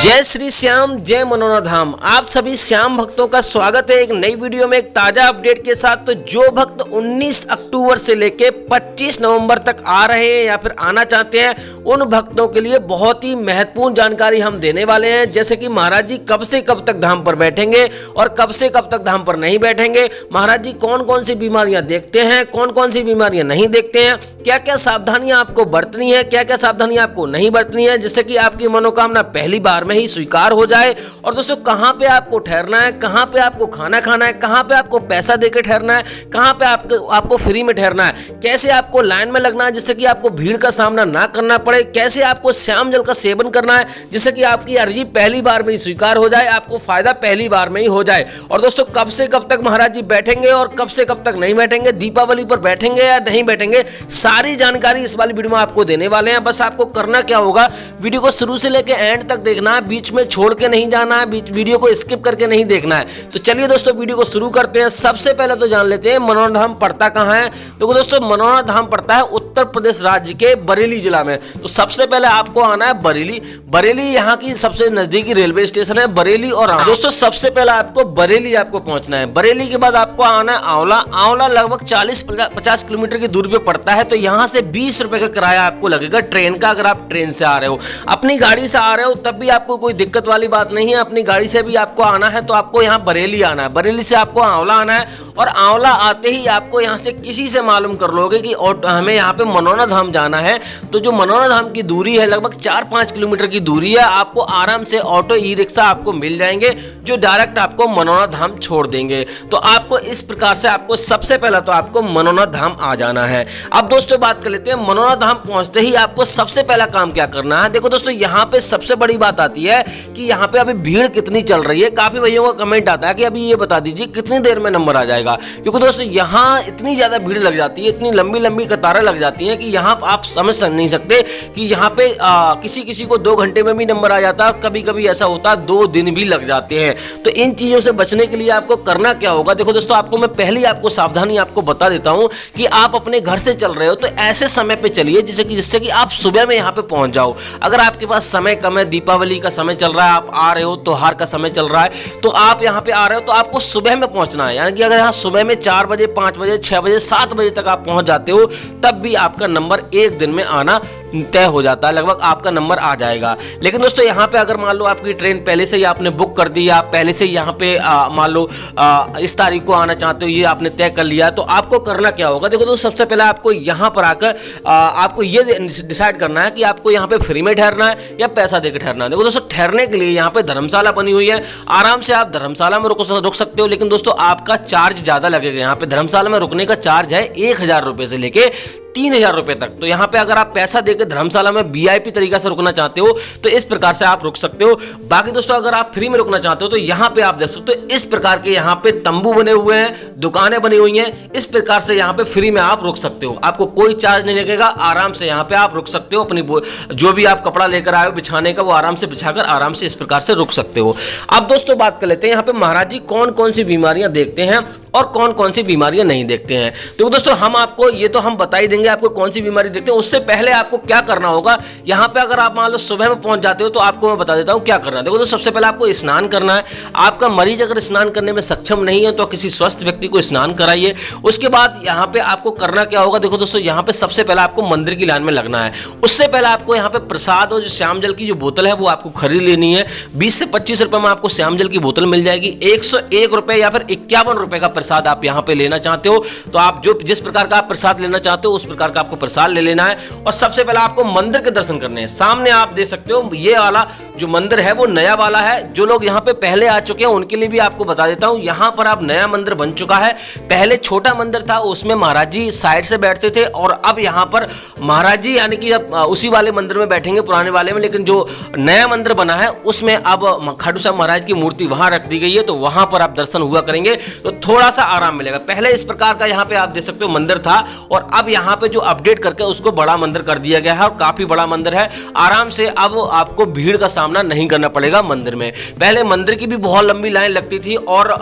जय श्री श्याम, जय मनोना धाम। आप सभी श्याम भक्तों का स्वागत है एक नई वीडियो में एक ताजा अपडेट के साथ। तो जो भक्त 19 अक्टूबर से लेके 25 नवंबर तक आ रहे हैं या फिर आना चाहते हैं, उन भक्तों के लिए बहुत ही महत्वपूर्ण जानकारी हम देने वाले हैं। जैसे कि महाराज जी कब से कब तक धाम पर बैठेंगे और कब से कब तक धाम पर नहीं बैठेंगे, महाराज जी कौन कौन सी बीमारियां देखते हैं, कौन कौन सी बीमारियां नहीं देखते हैं, क्या क्या सावधानियां आपको बरतनी है, क्या क्या सावधानियां आपको नहीं बरतनी है, जिससे कि आपकी मनोकामना पहली बार में ही स्वीकार हो जाए। और दोस्तों कहां पे आपको ठहरना है, कहां पे आपको खाना खाना है, कहां पे आपको पैसा देकर ठहरना है, कहां पे आपको फ्री में ठहरना है, कैसे आपको लाइन में लगना है जिससे कि आपको भीड़ का सामना ना करना पड़े, कैसे आपको श्याम जल का सेवन करना है जिससे कि आपकी अर्जी पहली बार में ही स्वीकार हो जाए, आपको फायदा पहली बार में ही हो जाए। और दोस्तों कब से कब तक महाराज जी बैठेंगे और कब से कब तक नहीं बैठेंगे, दीपावली पर बैठेंगे या नहीं बैठेंगे, सारी जानकारी इस वाली वीडियो में आपको देने वाले हैं। बस आपको करना क्या होगा, वीडियो को शुरू से लेकर एंड तक देखना है, बीच में छोड़ के नहीं जाना है, वीडियो को स्किप करके नहीं देखना है। तो चलिए दोस्तों वीडियो को शुरू करते हैं। सबसे पहले तो जान लेते हैं मनोना धाम पड़ता कहां है। तो दोस्तों मनोना धाम पड़ता है उत्तर प्रदेश राज्य के बरेली जिला में। तो सबसे पहले आपको आना है बरेली। बरेली यहाँ की सबसे नजदीकी रेलवे स्टेशन है, बरेली। और दोस्तों सबसे पहले आपको बरेली पहुंचना है। बरेली के बाद आपको आना है आंवला। आंवला लगभग 40-50 किलोमीटर की दूरी पे पड़ता है। तो यहाँ से 20 रुपए का किराया आपको लगेगा ट्रेन का, अगर आप ट्रेन से आ रहे हो। अपनी गाड़ी से आ रहे हो तब भी आपको कोई दिक्कत वाली बात नहीं है, अपनी गाड़ी से भी आपको आना है तो आपको यहाँ बरेली आना है। बरेली से आपको आंवला आना है और आंवला आते ही आपको यहाँ से किसी से मालूम कर लोगे कि हमें यहाँ पे मनोना धाम जाना है। तो जो मनोना धाम की दूरी है लगभग 4-5 किलोमीटर की दूरी है। आपको आराम से ऑटो ई रिक्शा आपको मिल जाएंगे जो डायरेक्ट आपको मनोना धाम छोड़ देंगे। तो आपको इस प्रकार से आपको सबसे पहले तो आपको मनोना धाम आ जाना है। अब दोस्तों बात कर लेते हैं मनोना धाम पहुंचते ही आपको सबसे पहला काम क्या करना है। देखो दोस्तों यहाँ पे सबसे बड़ी बात आती है कि यहाँ पे अभी भीड़ कितनी चल रही है। काफी भाइयों का कमेंट आता है कि अभी ये बता दीजिए कितनी देर में नंबर आ जाएगा, क्योंकि दोस्तों यहाँ इतनी ज्यादा भीड़ लग जाती है, इतनी लंबी लंबी कतारें लग जाती हैं कि यहाँ आप समझ नहीं सकते कि यहाँ पे किसी किसी को 2 घंटे में भी नंबर आ जाता है और कभी कभी ऐसा होता है 2 दिन भी लग जाते हैं। तो इन चीजों से बचने के लिए आपको करना क्या होगा, देखो दोस्तों आपको मैं पहली आपको सावधानी आपको बता देता हूं कि आप अपने घर से चल रहे हो तो ऐसे समय पे चलिए जिससे कि आप सुबह में यहाँ पे पहुंच जाओ। अगर आपके पास समय कम है, दीपावली का समय चल रहा है, आप आ रहे हो, त्योहार का समय चल रहा है, तो आप यहाँ पे आ रहे हो तो आपको सुबह में पहुंचना है। यानी कि अगर यहाँ सुबह में 4 बजे, 5 बजे, 6 बजे, 7 बजे तक आप पहुंच जाते हो तब भी आपका नंबर एक दिन में आना तय हो जाता है, लगभग आपका नंबर आ जाएगा। लेकिन दोस्तों यहाँ पे अगर मान लो आपकी ट्रेन पहले से ही आपने बुक कर दी, आप पहले से ही यहाँ पे मान लो इस तारीख को आना चाहते हो, ये आपने तय कर लिया, तो आपको करना क्या होगा। देखो दोस्तों सबसे पहले आपको यहाँ पर आकर आपको ये डिसाइड करना है कि आपको यहाँ पे फ्री में ठहरना है या पैसा देकर ठहरना है। देखो दोस्तों ठहरने के लिए यहाँ पे धर्मशाला बनी हुई है, आराम से आप धर्मशाला में रुक सकते हो। लेकिन दोस्तों आपका चार्ज ज्यादा लगेगा। यहाँ पे धर्मशाला में रुकने का चार्ज है 1000 रुपए से लेके 3000 रुपए तक। तो यहाँ पे अगर आप पैसा देकर धर्मशाला में VIP तरीका से रुकना चाहते हो तो इस प्रकार से आप रुक सकते हो। बाकी दोस्तों अगर आप फ्री में रुकना चाहते हो तो यहाँ पे आप देख सकते हो इस प्रकार के यहाँ पे तंबू बने हुए हैं, दुकानें बनी हुई हैं, इस प्रकार से यहाँ पे फ्री में आप रुक सकते हो। आपको कोई चार्ज नहीं लगेगा, आराम से यहाँ पे आप रुक सकते हो। अपनी जो भी आप कपड़ा लेकर आए हो बिछाने का वो आराम से बिछाकर आराम से इस प्रकार से रुक सकते हो। अब दोस्तों बात कर लेते हैं यहाँ पे महाराज जी कौन कौन सी बीमारियां देखते हैं और कौन कौन सी बीमारियां नहीं देखते हैं। तो दोस्तों हम आपको ये तो हम बता ही देंगे आपको कौन सी बीमारी देखते हैं। उससे पहले आपको क्या करना होगा, यहाँ पे अगर आप मान लो सुबह में पहुंच जाते हो तो आपको मैं बता देता हूँ क्या करना है। देखो तो सबसे पहले आपको स्नान करना है। आपका मरीज अगर स्नान करने में सक्षम नहीं है तो किसी स्वस्थ व्यक्ति को स्नान कराइए। उसके बाद यहाँ पे आपको करना क्या होगा, देखो दोस्तों यहाँ पे सबसे पहले आपको मंदिर की लाइन में लगना है। उससे पहले आपको यहाँ पे प्रसाद और जो श्याम जल की जो बोतल है वो आपको खरीद लेनी है। 20 से 25 रुपए में आपको श्याम जल की बोतल मिल जाएगी। 101 रुपए या फिर 51 रुपए का प्रसाद आप यहाँ पे लेना चाहते हो तो आप जिस प्रकार का आप प्रसाद लेना चाहते हो उस प्रकार का आपको प्रसाद ले लेना है। और सबसे पहले आपको मंदिर के दर्शन करने हैं। सामने आप देख सकते हो ये वाला जो मंदिर है वो नया वाला है। जो लोग यहाँ पे पहले आ चुके हैं उनके लिए भी आपको बता देता हूँ, यहाँ पर आप नया मंदिर बन चुका है। पहले छोटा मंदिर था, उसमें महाराज जी साइड से बैठते थे और अब यहाँ पर महाराज जी यानी कि अब उसी वाले मंदिर में बैठेंगे, पुराने वाले में। लेकिन जो नया मंदिर बना है उसमें अब खाटू श्याम महाराज की मूर्ति वहां रख दी गई है, तो वहां पर आप दर्शन हुआ करेंगे। तो थोड़ा सा आराम मिलेगा। पहले इस प्रकार का यहाँ पे आप देख सकते हो मंदिर था और अब यहाँ पे जो अपडेट करके उसको बड़ा मंदिर कर दिया गया है और काफी बड़ा मंदिर है। आराम से अब आपको भीड़ का सामना नहीं करना पड़ेगा मंदिर में। पहले मंदिर की भी बहुत लंबी लाइन लगती थी और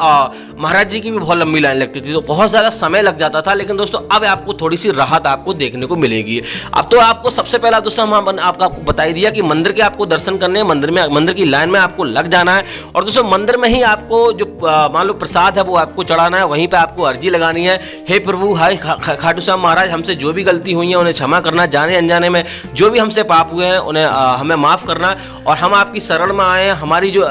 महाराज जी की भी बहुत लंबी लाइन लगती थी, तो बहुत ज्यादा समय लग जाता था। लेकिन दोस्तों अब आपको थोड़ी सी राहत आपको देखने को मिलेगी। अब तो आपको सबसे पहला दोस्तों हम आपको बता ही दिया कि मंदिर के आपको दर्शन करने हैं, मंदिर की लाइन में आपको लग जाना है और दोस्तों मंदिर में ही आपको जो मान लो प्रसाद है वो आपको चढ़ाना है। वहीं पे आपको अर्जी लगानी है, हे प्रभु, हाय खाटू श्याम महाराज, हमसे जो भी गलती हुई है उन्हें क्षमा करना, जाने अनजाने में जो भी हमसे पाप हुए हैं उन्हें हमें माफ करना और हम आपकी शरण में आए हैं, हमारी जो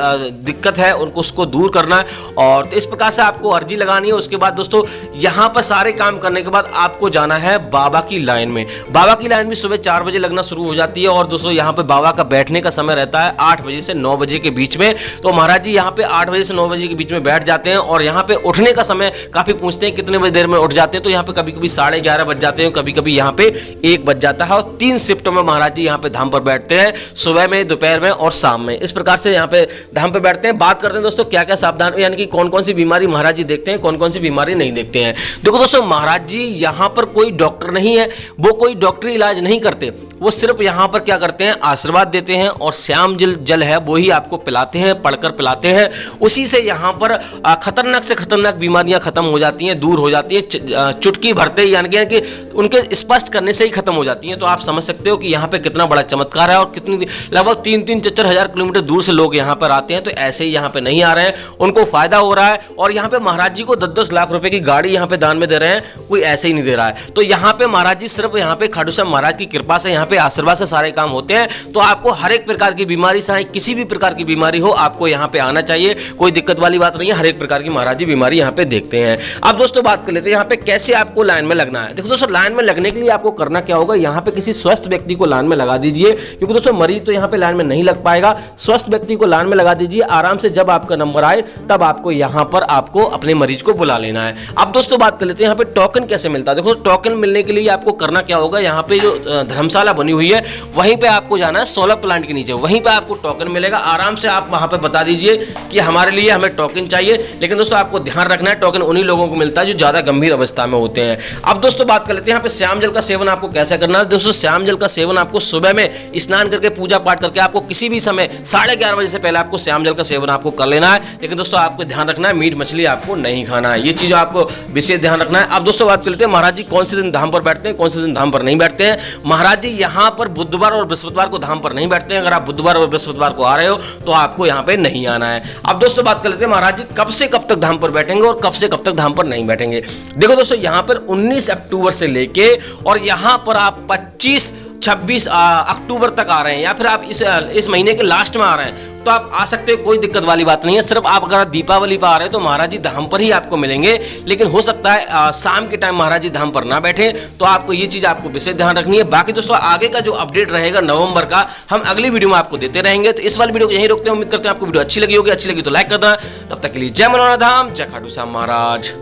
दिक्कत है उनको उसको दूर करना है। और तो इस प्रकार से आपको अर्जी लगानी है। उसके बाद दोस्तों यहाँ पर सारे काम करने के बाद आपको जाना है बाबा की लाइन में। बाबा की लाइन भी सुबह 4 बजे लगना शुरू हो जाती है और दोस्तों यहाँ पे बाबा का बैठने का समय रहता है 8 बजे से 9 बजे के बीच में। तो महाराज जी यहाँ पे 8 बजे से 9 बजे के बीच में बैठ जाते हैं और यहाँ पे उठने का समय काफी पूछते हैं कितने बजे देर में उठ जाते हैं, तो यहाँ पे कभी कभी 11:30 बज जाते हैं, कभी कभी यहाँ पे 1 बज जाता है। और 3 शिफ्टों में महाराज जी यहाँ पे धाम पर बैठते हैं, सुबह में, दोपहर में और शाम में। इस प्रकार से यहाँ पे धाम पे बैठते हैं। बात करते हैं दोस्तों क्या क्या सावधान, यानी कि कौन कौन सी बीमारी महाराज जी देखते हैं, कौन कौन सी बीमारी नहीं देखते हैं। देखो दोस्तों महाराज जी यहाँ पर कोई डॉक्टर नहीं है, वो कोई डॉक्टरी इलाज नहीं करते, वो सिर्फ यहाँ पर क्या करते हैं, आशीर्वाद देते हैं और श्याम जल है वो ही आपको पिलाते हैं, पढ़कर पिलाते हैं। उसी से यहाँ पर खतरनाक से खतरनाक बीमारियां खत्म हो जाती हैं, दूर हो जाती हैं, चुटकी भरते ही, यानी कि उनके स्पष्ट करने से ही खत्म हो जाती हैं। तो आप समझ सकते हो कि यहाँ पे कितना बड़ा चमत्कार है और कितनी लगभग 3-4 हजार किलोमीटर दूर से लोग यहाँ पर आते हैं। तो ऐसे ही यहाँ पे नहीं आ रहे हैं, उनको फायदा हो रहा है और यहाँ पे महाराज जी को 10-10 लाख रुपए की गाड़ी यहाँ पे दान में दे रहे हैं, कोई ऐसे ही नहीं दे रहा है। तो यहाँ पे महाराज जी सिर्फ यहाँ पे खाटू श्याम महाराज की कृपा से, यहाँ पे आशीर्वाद से सारे काम होते हैं। तो आपको हर एक प्रकार की बीमारी, चाहे किसी भी प्रकार की बीमारी हो, आपको यहाँ पे आना चाहिए, कोई दिक्कत वाली बात नहीं है। हर एक प्रकार की महाराज जी बीमारी यहाँ पे देखते हैं। अब दोस्तों बात कर लेते हैं यहाँ पे कैसे आपको लाइन में लगना है। देखो दोस्तों लाइन में लगने के लिए आपको करना क्या होगा, यहाँ पे किसी स्वस्थ व्यक्ति को लाइन में लगा दीजिए, क्योंकि दोस्तों मरीज तो यहाँ पे लाइन में नहीं लग पाएगा। स्वस्थ व्यक्ति को लाइन में लगा दीजिए, आराम से जब आपका नंबर आए तब आपको यहाँ पर आपको अपने मरीज को बुला लेना है। अब दोस्तों बात कर लेते हैं यहाँ पे टोकन कैसे मिलता है। देखो टोकन मिलने के लिए आपको करना क्या होगा, यहाँ पे जो धर्मशाला बनी हुई है वहीं पे आपको जाना है, सोलर प्लांट के नीचे, वहीं पे आपको टोकन मिलेगा। आराम से आप वहां पे बता दीजिए कि हमारे लिए हमें टोकन चाहिए। लेकिन दोस्तों आपको ध्यान रखना है टोकन उन्हीं लोगों को मिलता है जो ज्यादा गंभीर अवस्था में होते हैं। अब दोस्तों बात कर लेते हैं यहाँ पे श्याम जल का सेवन आपको कैसे करना है। दोस्तों श्याम जल का सेवन आपको सुबह में स्नान करके पूजा पाठ करके आपको किसी भी समय 11:30 बजे से पहले आपको श्याम जल का सेवन आपको कर लेना है। लेकिन दोस्तों आपको ध्यान रखना है मीट मछली आपको नहीं खाना है, ये चीज आपको विशेष ध्यान रखना है। अब दोस्तों बात कर लेते हैं महाराज जी कौन से दिन धाम पर बैठते हैं, कौन से दिन धाम पर नहीं बैठते हैं। महाराज जी यहाँ पर बुधवार और बृहस्पतिवार को धाम पर नहीं बैठते हैं। अगर आप बुधवार और बृहस्पतिवार को आ रहे हो तो आपको यहाँ पे नहीं आना है। अब दोस्तों बात कर लेते हैं महाराज जी कब से कब तक धाम पर बैठेंगे और कब से कब तक धाम पर नहीं बैठेंगे। देखो दोस्तों यहाँ पर 19 अक्टूबर से लेके और यहाँ पर आप 25-26 अक्टूबर तक आ रहे हैं, या फिर आप इस महीने के लास्ट में आ रहे हैं तो आप आ सकते हो, कोई दिक्कत वाली बात नहीं है। सिर्फ आप अगर दीपावली पर आ रहे हो तो महाराज जी धाम पर ही आपको मिलेंगे। लेकिन हो सकता है शाम के टाइम महाराज जी धाम पर ना बैठे, तो आपको ये चीज आपको विशेष ध्यान रखनी है। बाकी दोस्तों आगे का जो अपडेट रहेगा नवंबर का, हम अगली वीडियो में आपको देते रहेंगे। तो इस वाली वीडियो को यहीं रोकते हैं। उम्मीद करते हैं आपको वीडियो अच्छी लगी होगी। अच्छी लगी तो लाइक कर देना। तब तक के लिए जय मनोरम धाम, जय खाटू श्याम महाराज।